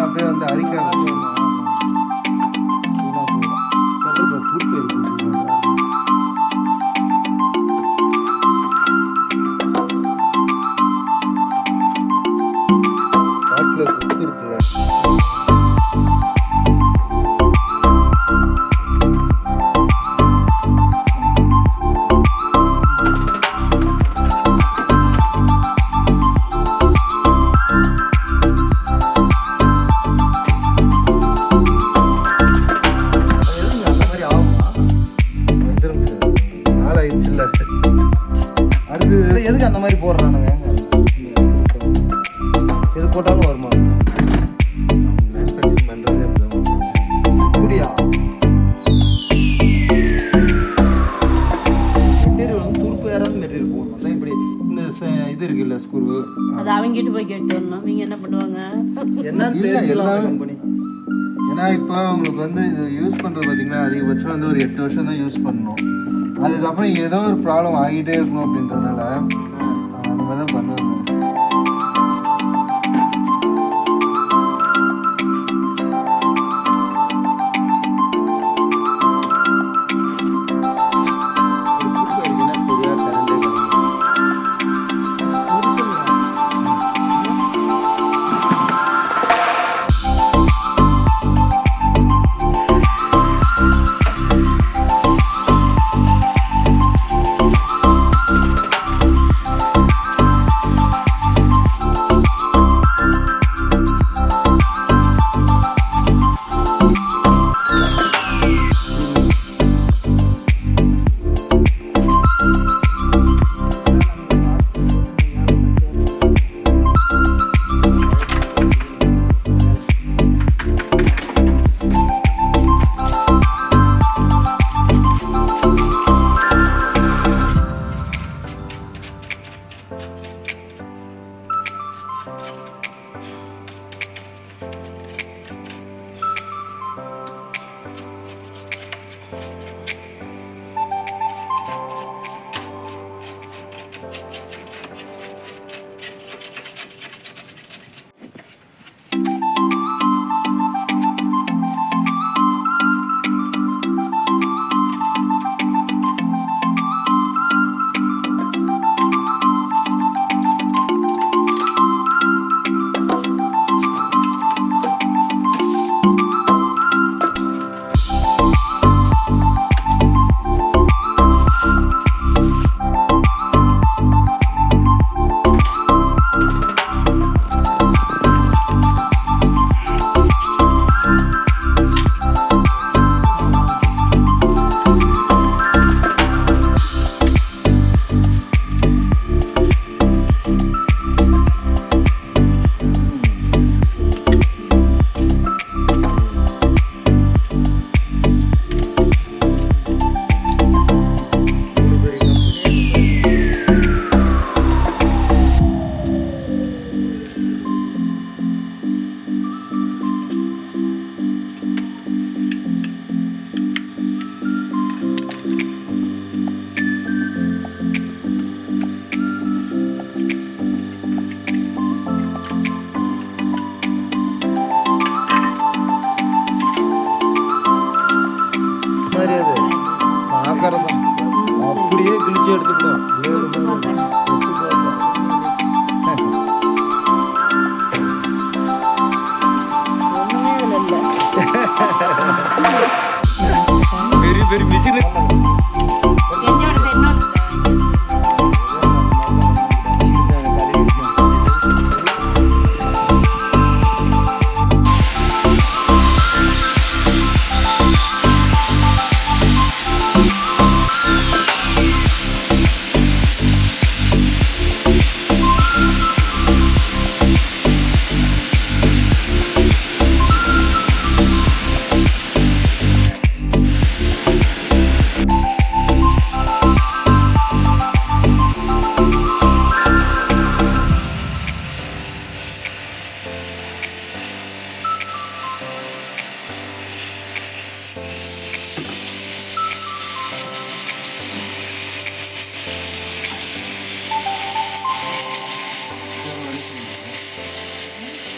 அப்படியே வந்து அரிக்காது. எதுக்கு அந்த மாதிரி போடுறானுங்க? எது போட்டாலும் வருமா? அப்படியா? மெட்டீரியல் வந்து துருப்பு ஏறாத மெட்டீரியல் போடணும். இப்படி இந்த இது இருக்குல்ல ஸ்க்ரூ, அது அவங்ககிட்ட போய் கேட்டு வரணும். அவங்க என்ன பண்ணுவாங்க? என்னன்னு தெரியல கம்பெனி. ஏன்னா இப்போ உங்களுக்கு வந்து இது யூஸ் பண்ணுறது பார்த்தீங்கன்னா அதிகபட்சம் வந்து ஒரு 8 வருஷம் தான் யூஸ் பண்ணணும். அதுக்கப்புறம் ஏதோ ஒரு ப்ராப்ளம் ஆகிட்டே இருக்கணும் அப்படின்றதுனால அந்த மாதிரி தான் பண்ணுவாங்க.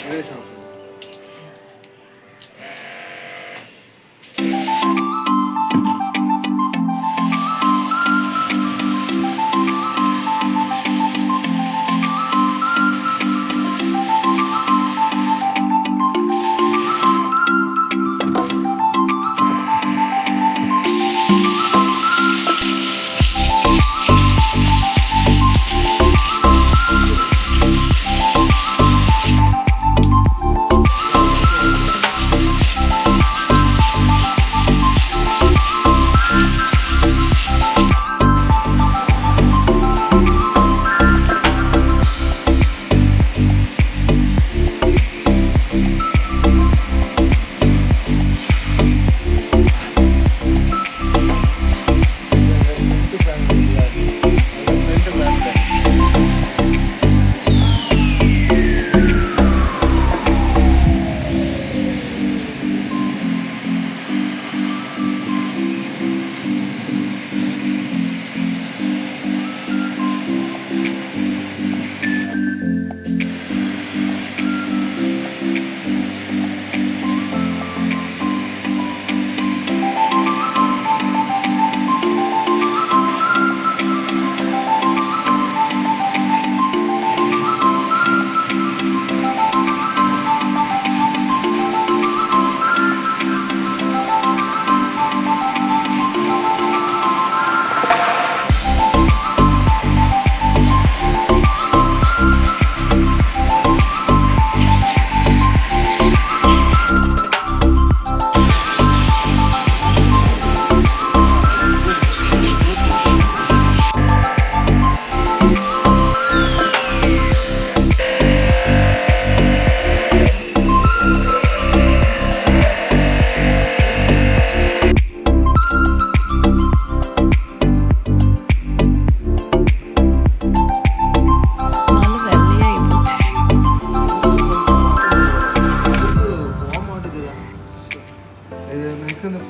இதே சாப்பிடுங்க.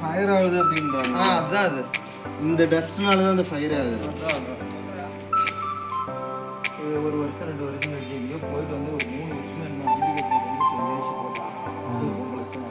ஃபயர் ஆகுது அப்படின்றாங்க. அதுதான் அது. இந்த டஸ்ட்னால தான் அந்த ஃபயர் ஆகுது. ஒரு வருஷம் 2 வருஷம் கழிச்சு எங்கேயோ போயிட்டு வந்து ஒரு 3 வருஷம் என்ன வீடு கட்டிட்டு வந்து 10 வருஷம் போட்டா 9 லட்சம்